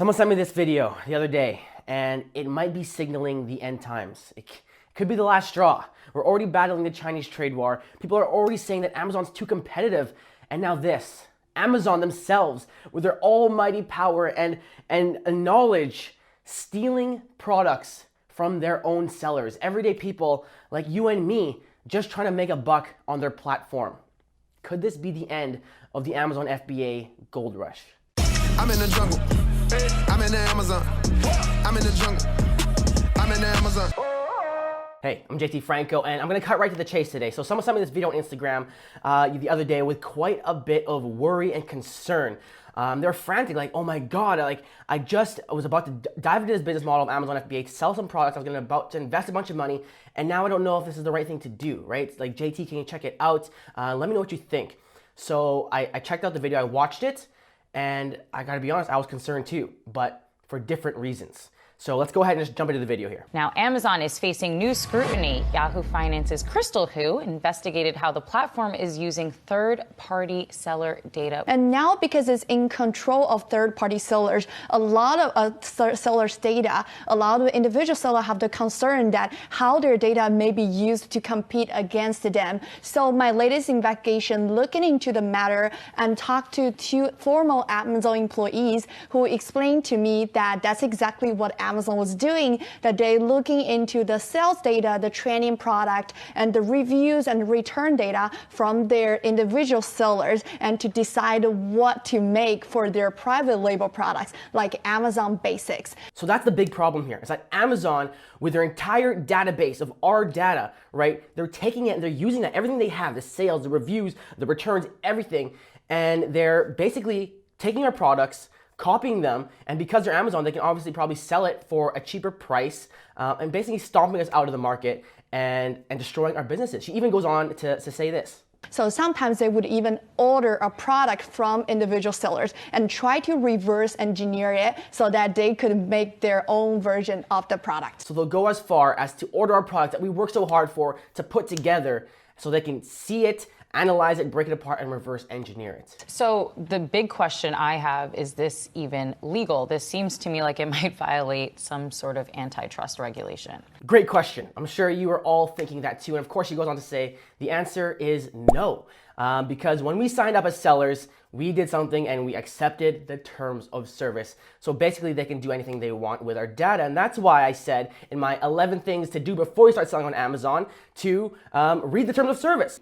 Someone sent me this video the other day, and it might be signaling the end times. It could be the last straw. We're already battling the Chinese trade war. People are already saying that Amazon's too competitive. And now this, Amazon themselves, with their almighty power and knowledge, stealing products from their own sellers. Everyday people like you and me just trying to make a buck on their platform. Could this be the end of the Amazon FBA gold rush? I'm in the jungle. I'm in the Amazon. I'm in the jungle. I'm in the Amazon. Hey, I'm JT Franco, and I'm gonna cut right to the chase today. So someone sent me this video on Instagram the other day with quite a bit of worry and concern. They're frantic, like, oh my God, I was about to dive into this business model of Amazon FBA to sell some products. I was about to invest a bunch of money, and now I don't know if this is the right thing to do, right? It's like, JT, can you check it out? Let me know what you think. So I checked out the video, I watched it, and I gotta be honest, I was concerned too, but for different reasons. So let's go ahead and just jump into the video here. Now, Amazon is facing new scrutiny. Yahoo Finance's Crystal Who investigated how the platform is using third-party seller data. And now, because it's in control of third-party sellers, a lot of sellers' data, a lot of individual sellers have the concern that how their data may be used to compete against them. So my latest investigation looking into the matter and talked to two former Amazon employees who explained to me that that's exactly what Amazon was doing, that they're looking into the sales data, the training product, and the reviews and return data from their individual sellers, and to decide what to make for their private label products like Amazon Basics. So that's the big problem here. It's like Amazon, with their entire database of our data, right? They're taking it and they're using that, everything they have, the sales, the reviews, the returns, everything, and they're basically taking our products, copying them, and because they're Amazon, they can obviously probably sell it for a cheaper price, and basically stomping us out of the market and destroying our businesses. She even goes on to say this. So sometimes they would even order a product from individual sellers and try to reverse engineer it so that they could make their own version of the product. So they'll go as far as to order our product that we work so hard for to put together so they can see it, analyze it, break it apart, and reverse engineer it. So the big question I have, is this even legal? This seems to me like it might violate some sort of antitrust regulation. Great question. I'm sure you are all thinking that too. And of course, she goes on to say the answer is no. Because when we signed up as sellers, we did something and we accepted the terms of service. So basically, they can do anything they want with our data. And that's why I said in my 11 things to do before you start selling on Amazon to read the terms of service.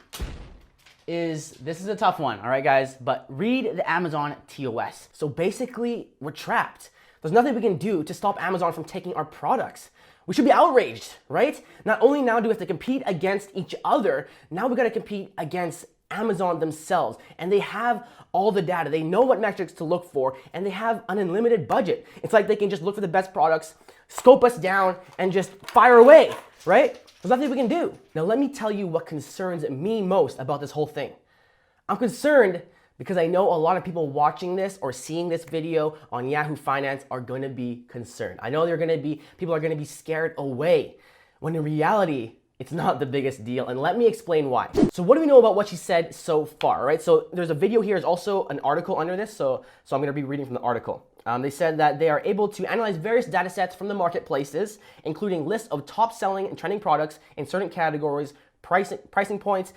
This is a tough one, all right, guys, but read the Amazon TOS. So basically, we're trapped. There's nothing we can do to stop Amazon from taking our products. We should be outraged, right? Not only now do we have to compete against each other, now we gotta compete against Amazon themselves. And they have all the data. They know what metrics to look for, and they have an unlimited budget. It's like they can just look for the best products, scope us down, and just fire away, right? There's nothing we can do. Now let me tell you what concerns me most about this whole thing. I'm concerned because I know a lot of people watching this or seeing this video on Yahoo Finance are going to be concerned. I know people are going to be scared away, when in reality, it's not the biggest deal, and let me explain why. So what do we know about what she said so far, right? So there's a video here, there's also an article under this, so I'm gonna be reading from the article. They said that they are able to analyze various data sets from the marketplaces, including lists of top selling and trending products in certain categories, price points,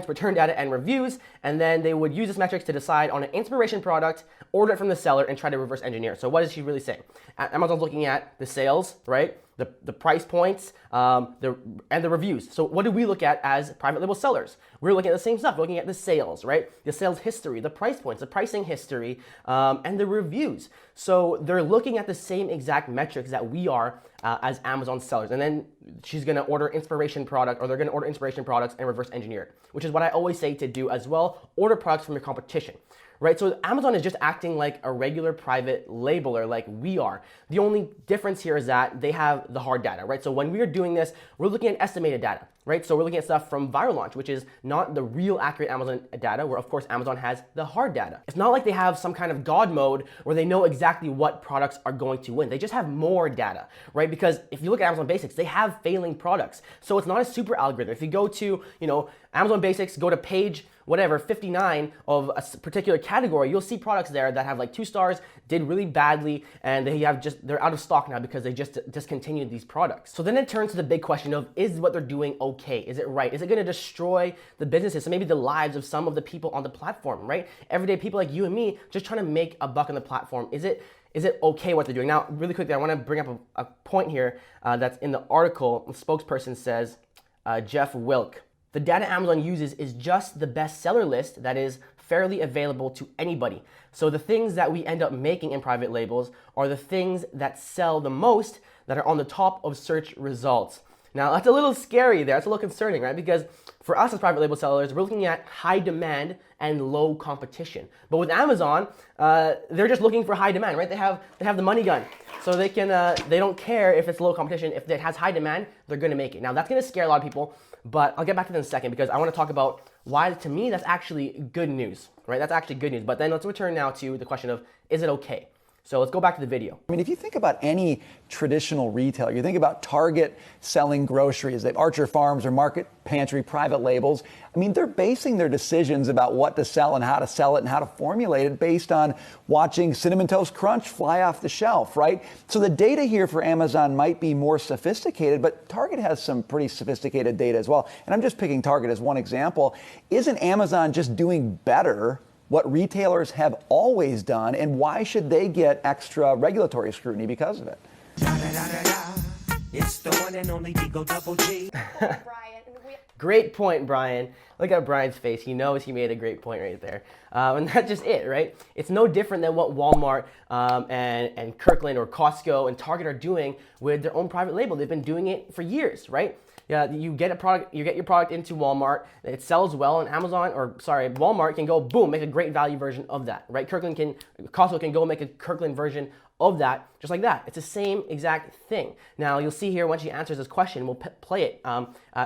return data, and reviews, and then they would use this metrics to decide on an inspiration product, order it from the seller, and try to reverse engineer. So what is she really saying? Amazon's looking at the sales, right? The price points, and the reviews. So what do we look at as private label sellers? We're looking at the same stuff. We're looking at the sales, right? The sales history, the price points, the pricing history, and the reviews. So they're looking at the same exact metrics that we are as Amazon sellers. And then she's gonna order inspiration product, or they're gonna order inspiration products and reverse engineer it, which is what I always say to do as well. Order products from your competition. Right, so Amazon is just acting like a regular private labeler like we are. The only difference here is that they have the hard data, right? So when we are doing this, we're looking at estimated data, right? So we're looking at stuff from Viral Launch, which is not the real accurate Amazon data, where of course Amazon has the hard data. It's not like they have some kind of God mode where they know exactly what products are going to win. They just have more data, right? Because if you look at Amazon Basics, they have failing products. So it's not a super algorithm. If you go to, Amazon Basics, go to page whatever, 59 of a particular category, you'll see products there that have like 2 stars, did really badly, and they're out of stock now because they just discontinued these products. So then it turns to the big question of, is what they're doing okay? Is it right? Is it going to destroy the businesses, so maybe the lives of some of the people on the platform, right? Everyday people like you and me just trying to make a buck on the platform. Is it okay what they're doing? Now, really quickly, I want to bring up a point here that's in the article. The spokesperson says, Jeff Wilk, the data Amazon uses is just the bestseller list that is fairly available to anybody. So the things that we end up making in private labels are the things that sell the most, that are on the top of search results. Now, that's a little scary there. That's a little concerning, right? Because for us as private label sellers, we're looking at high demand and low competition. But with Amazon, they're just looking for high demand, right? They have the money gun. So they don't care if it's low competition. If it has high demand, they're going to make it. Now, that's going to scare a lot of people, but I'll get back to that in a second because I want to talk about why, to me, that's actually good news, right? That's actually good news. But then let's return now to the question of, is it okay? So let's go back to the video. I mean, if you think about any traditional retailer, you think about Target selling groceries, they have Archer Farms or Market Pantry private labels. I mean, they're basing their decisions about what to sell and how to sell it and how to formulate it based on watching Cinnamon Toast Crunch fly off the shelf, right? So the data here for Amazon might be more sophisticated, but Target has some pretty sophisticated data as well. And I'm just picking Target as one example. Isn't Amazon just doing better what retailers have always done, and why should they get extra regulatory scrutiny because of it? It's the one and only Digo Double G. Great point, Brian. Look at Brian's face. He knows he made a great point right there. And that's just it, right? It's no different than what Walmart and Kirkland or Costco and Target are doing with their own private label. They've been doing it for years, right? Yeah, you get your product into Walmart, it sells well, and Walmart can go, boom, make a great value version of that, right? Costco can go make a Kirkland version of that, just like that. It's the same exact thing. Now, you'll see here when she answers this question, we'll play it.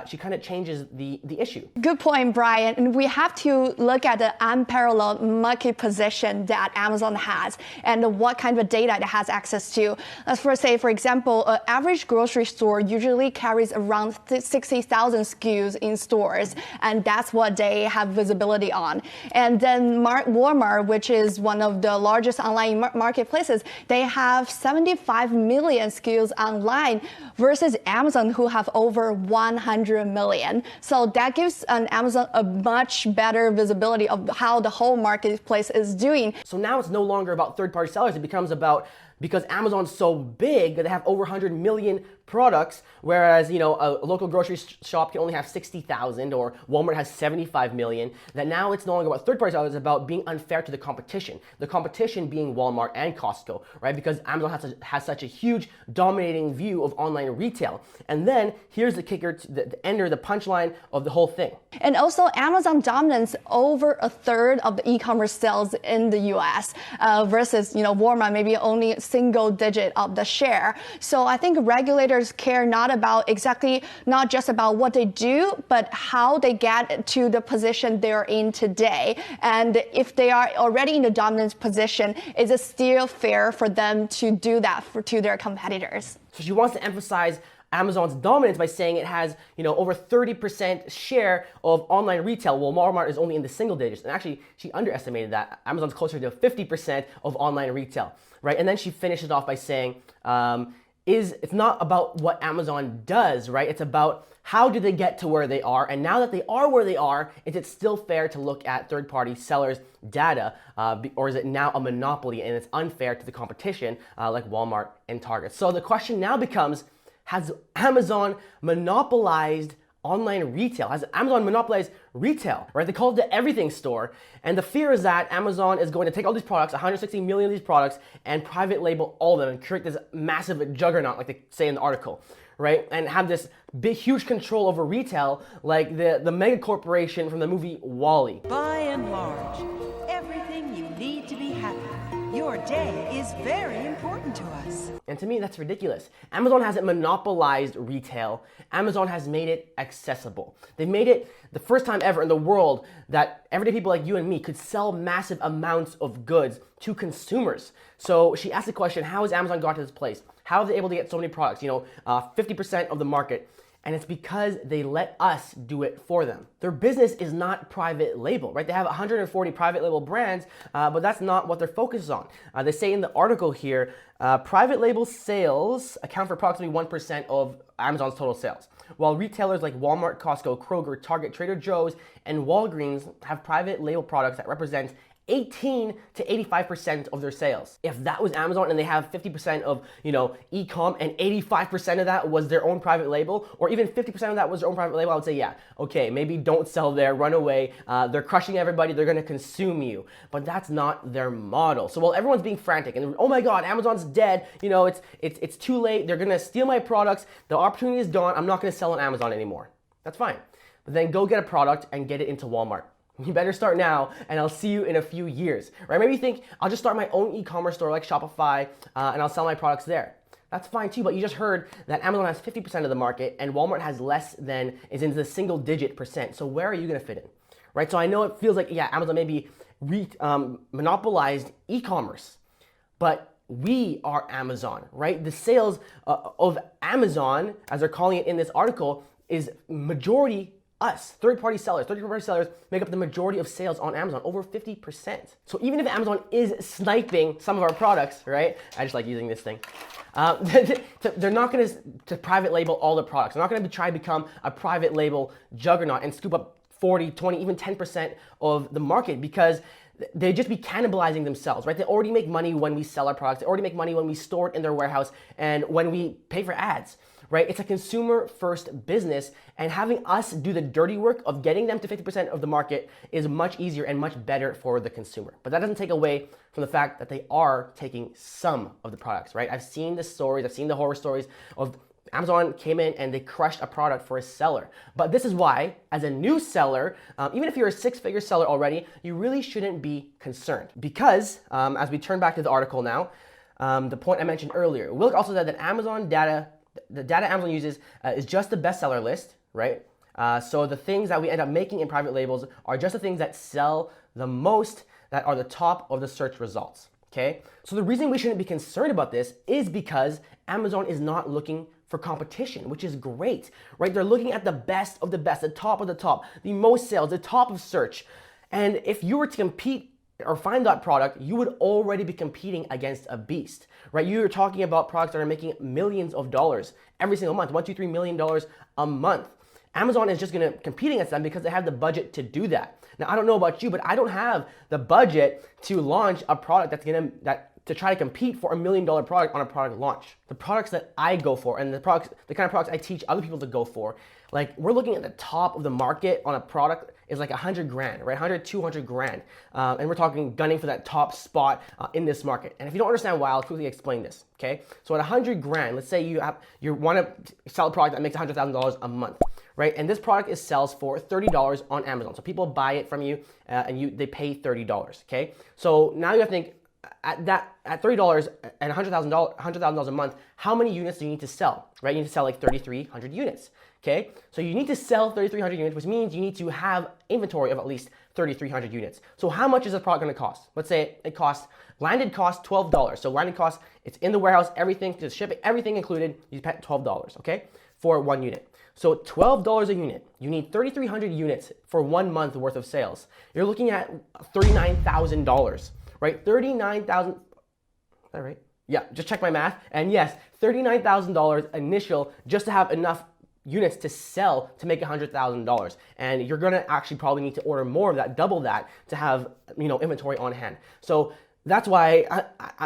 She kind of changes the issue. Good point, Brian. And we have to look at the unparalleled market position that Amazon has and what kind of data it has access to. Let's first say, for example, an average grocery store usually carries around 60,000 SKUs in stores, and that's what they have visibility on. And then Walmart, which is one of the largest online marketplaces, they have 75 million SKUs online versus Amazon, who have over 100 million. So that gives Amazon a much better visibility of how the whole marketplace is doing. So now it's no longer about third-party sellers. It becomes about, because Amazon's so big that they have over 100 million products, whereas, a local grocery shop can only have 60,000, or Walmart has 75 million, that now it's no longer about third-party sellers, it's about being unfair to the competition. The competition being Walmart and Costco, right? Because Amazon has such a huge dominating view of online retail. And then here's the kicker, the ender, the punchline of the whole thing. And also Amazon dominates over a third of the e-commerce sales in the US versus, Walmart maybe only single digit of the share. So I think regulators care not just about what they do, but how they get to the position they're in today. And if they are already in a dominant position, is it still fair for them to do that to their competitors? So she wants to emphasize Amazon's dominance by saying it has, over 30% share of online retail, while Walmart is only in the single digits. And actually, she underestimated that. Amazon's closer to 50% of online retail, right? And then she finishes off by saying, it's not about what Amazon does, right? It's about how do they get to where they are, and now that they are where they are, is it still fair to look at third-party sellers' data, or is it now a monopoly and it's unfair to the competition like Walmart and Target? So the question now becomes, has Amazon monopolized online retail? Has Amazon monopolized retail, right? They call it the everything store. And the fear is that Amazon is going to take all these products, 160 million of these products, and private label all of them and create this massive juggernaut, like they say in the article, right? And have this big, huge control over retail, like the mega corporation from the movie WALL-E. By and large, everything you need to be happy. Your day is very important to us. And to me, that's ridiculous. Amazon hasn't monopolized retail. Amazon has made it accessible. They've made it the first time ever in the world that everyday people like you and me could sell massive amounts of goods to consumers. So she asked the question, how has Amazon got to this place? How are they able to get so many products? 50% of the market. And it's because they let us do it for them. Their business is not private label, right? They have 140 private label brands, but that's not what they're focused on. They say in the article here, private label sales account for approximately 1% of Amazon's total sales, while retailers like Walmart, Costco, Kroger, Target, Trader Joe's, and Walgreens have private label products that represent 18 to 85% of their sales. If that was Amazon and they have 50% of, e-com and 85% of that was their own private label, or even 50% of that was their own private label, I would say, yeah, okay, maybe don't sell there, run away. They're crushing everybody, they're gonna consume you. But that's not their model. So while everyone's being frantic and oh my God, Amazon's dead, it's too late, they're gonna steal my products, the opportunity is gone, I'm not gonna sell on Amazon anymore. That's fine. But then go get a product and get it into Walmart. You better start now, and I'll see you in a few years, right? Maybe you think, I'll just start my own e-commerce store like Shopify, and I'll sell my products there. That's fine too, but you just heard that Amazon has 50% of the market, and Walmart has less than, is in the single-digit percent. So where are you gonna fit in, right? So I know it feels like, yeah, Amazon maybe monopolized e-commerce, but we are Amazon, right? The sales of Amazon, as they're calling it in this article, is majority us. Third-party sellers make up the majority of sales on Amazon, over 50%. So even if Amazon is sniping some of our products, right? I just like using this thing. They're not going to private label all the products. They're not going to try to become a private label juggernaut and scoop up 40, 20, even 10% of the market, because they'd just be cannibalizing themselves, right? They already make money when we sell our products. They already make money when we store it in their warehouse and when we pay for ads, right? It's a consumer-first business, and having us do the dirty work of getting them to 50% of the market is much easier and much better for the consumer. But that doesn't take away from the fact that they are taking some of the products, right? I've seen the stories, I've seen the horror stories of Amazon came in and they crushed a product for a seller. But this is why, as a new seller, even if you're a six-figure seller already, you really shouldn't be concerned. Because, as we turn back to the article now, the point I mentioned earlier, Wilk also said that Amazon data, the data Amazon uses is just the bestseller list, right? So the things that we end up making in private labels are just the things that sell the most, that are the top of the search results, okay? So the reason we shouldn't be concerned about this is because Amazon is not looking for competition, which is great, right? They're looking at the best of the best, the top of the top, the most sales, the top of search. And if you were to compete or find that product, you would already be competing against a beast, right? You're talking about products that are making millions of dollars every single month, $1, $2, $3 million a month. Amazon is just gonna compete against them because they have the budget to do that. Now, I don't know about you, but I don't have the budget to launch a product to try to compete for $1 million product on a product launch. The products that I go for and the kind of products I teach other people to go for, like we're looking at the top of the market on a product is like 100 grand, right? 100, 200 grand. And we're talking gunning for that top spot in this market. And if you don't understand why, I'll quickly explain this, okay? So at 100 grand, let's say you want to sell a product that makes $100,000 a month, right? And this product sells for $30 on Amazon. So people buy it from you and they pay $30, okay? So now you have to think, at $30 and $100,000 a month, how many units do you need to sell, right? You need to sell like 3,300 units, okay? So you need to sell 3,300 units, which means you need to have inventory of at least 3,300 units. So how much is this product gonna cost? Let's say landed cost $12. So landed cost, it's in the warehouse, everything, just shipping, everything included, you pay $12, okay? For one unit. So $12 a unit, you need 3,300 units for 1 month worth of sales. You're looking at $39,000. Right, 39,000, is that right? Yeah, just check my math. And yes, $39,000 initial just to have enough units to sell to make $100,000. And you're gonna actually probably need to order more of that, double that, to have inventory on hand. So that's why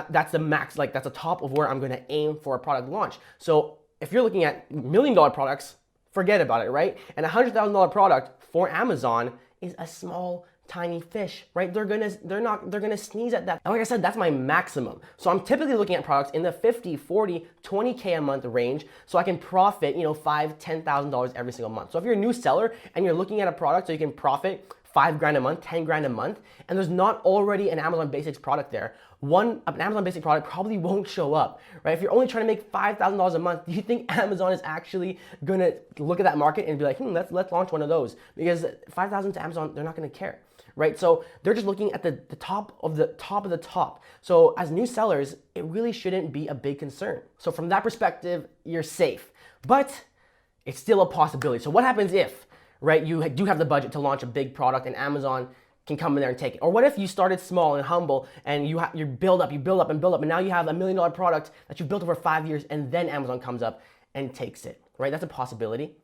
that's the max, like that's the top of where I'm gonna aim for a product launch. So if you're looking at $1 million products, forget about it, right? And a $100,000 product for Amazon is a small, tiny fish, right? They're gonna sneeze at that. And like I said, that's my maximum. So I'm typically looking at products in the 50, 40, 20K a month range so I can profit, $5,000, $10,000 every single month. So if you're a new seller and you're looking at a product so you can profit 5 grand a month, 10 grand a month, and there's not already an Amazon Basics product there, an Amazon Basic product probably won't show up, right? If you're only trying to make $5,000 a month, do you think Amazon is actually gonna look at that market and be like, let's launch one of those? Because $5,000 to Amazon, they're not gonna care. Right? So they're just looking at the top of the top. So as new sellers, it really shouldn't be a big concern. So from that perspective, you're safe. But It's still a possibility. So what happens if, right, you do have the budget to launch a big product and Amazon can come in there and take it? Or what if you started small and humble and you build up, and now you have $1 million product that you've built over 5 years, and then Amazon comes up and takes it, right? That's a possibility.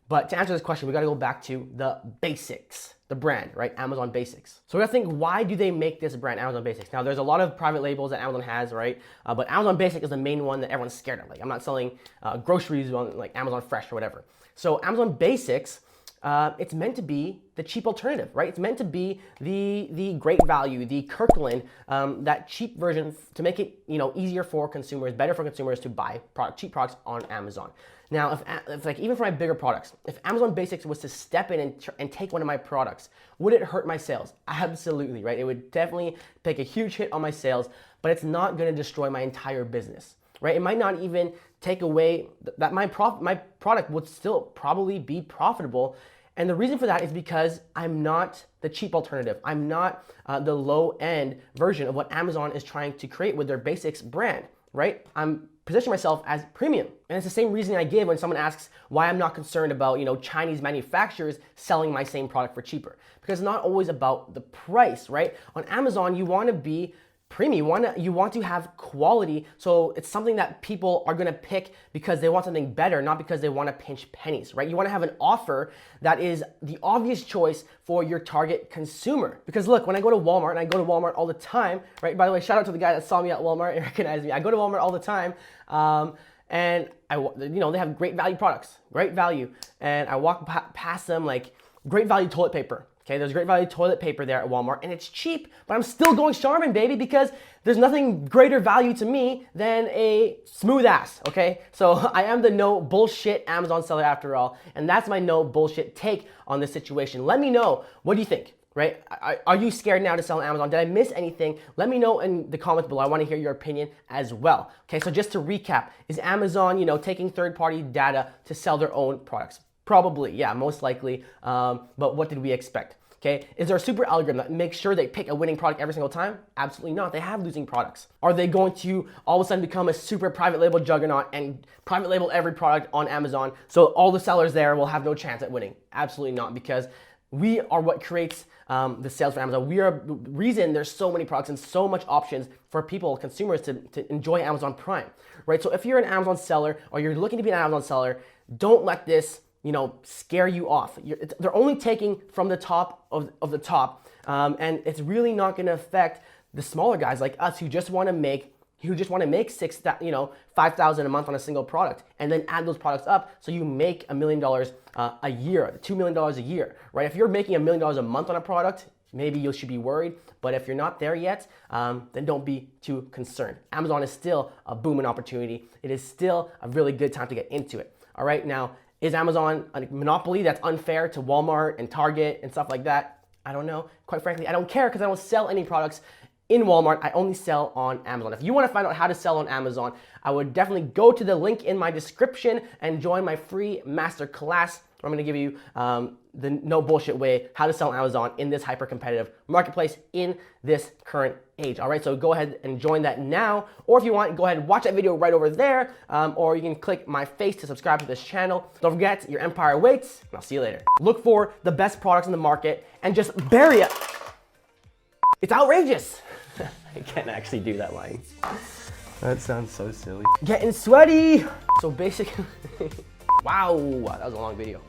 But to answer this question, we gotta go back to the basics, the brand, right? Amazon Basics. So we gotta think, why do they make this brand, Amazon Basics? Now, there's a lot of private labels that Amazon has, right? But Amazon Basic is the main one that everyone's scared of. Like, I'm not selling groceries on like Amazon Fresh or whatever. So Amazon Basics, it's meant to be the cheap alternative, right? It's meant to be the great value, the Kirkland, that cheap version to make it, you know, easier for consumers, better for consumers to buy cheap products on Amazon. Now, if like even for my bigger products, if Amazon Basics was to step in and take one of my products, would it hurt my sales? Absolutely, right? It would definitely take a huge hit on my sales, but it's not going to destroy my entire business, right? It might not even take away that my product would still probably be profitable. And the reason for that is because I'm not the cheap alternative. I'm not the low-end version of what Amazon is trying to create with their Basics brand, right? I'm positioning myself as premium. And it's the same reason I give when someone asks why I'm not concerned about, you know, Chinese manufacturers selling my same product for cheaper. Because it's not always about the price, right? On Amazon, you want to be premium. You want to have quality, so it's something that people are gonna pick because they want something better, not because they want to pinch pennies, right? You want to have an offer that is the obvious choice for your target consumer. Because look, when I go to Walmart, and I go to Walmart all the time, right? By the way, shout out to the guy that saw me at Walmart and recognized me. I go to Walmart all the time, and they have great value products, great value, and I walk past them like great value toilet paper. Okay, there's great value toilet paper there at Walmart, and it's cheap, but I'm still going Charmin, baby, because there's nothing greater value to me than a smooth ass, okay? So I am the no bullshit Amazon seller after all, and that's my no bullshit take on this situation. Let me know, what do you think, right? Are you scared now to sell on Amazon? Did I miss anything? Let me know in the comments below. I wanna hear your opinion as well. Okay, so just to recap, is Amazon, taking third-party data to sell their own products? Probably, yeah, most likely, but what did we expect? Okay, is there a super algorithm that makes sure they pick a winning product every single time? Absolutely not. They have losing products. Are they going to all of a sudden become a super private label juggernaut and private label every product on Amazon so all the sellers there will have no chance at winning? Absolutely not, because we are what creates the sales for Amazon. We are the reason there's so many products and so much options for people, consumers, to enjoy Amazon Prime, right? So if you're an Amazon seller or you're looking to be an Amazon seller, don't let this scare you off. They're only taking from the top of the top, and it's really not going to affect the smaller guys like us who just want to make $5,000 a month on a single product, and then add those products up so you make $1 million a year, $2 million a year, right? If you're making $1 million a month on a product, maybe you should be worried. But if you're not there yet, then don't be too concerned. Amazon is still a booming opportunity. It is still a really good time to get into it. All right, now, is Amazon a monopoly that's unfair to Walmart and Target and stuff like that? I don't know. Quite frankly, I don't care, because I don't sell any products in Walmart. I only sell on Amazon. If you want to find out how to sell on Amazon, I would definitely go to the link in my description and join my free master class. I'm going to give you the no bullshit way how to sell on Amazon in this hyper competitive marketplace in this current age. All right, so go ahead and join that now, or if you want, go ahead and watch that video right over there, or you can click my face to subscribe to this channel. Don't forget, your empire waits, and I'll see you later. Look for the best products in the market and just bury it. It's outrageous. I can't actually do that line. That sounds so silly. Getting sweaty. So basically, wow, that was a long video.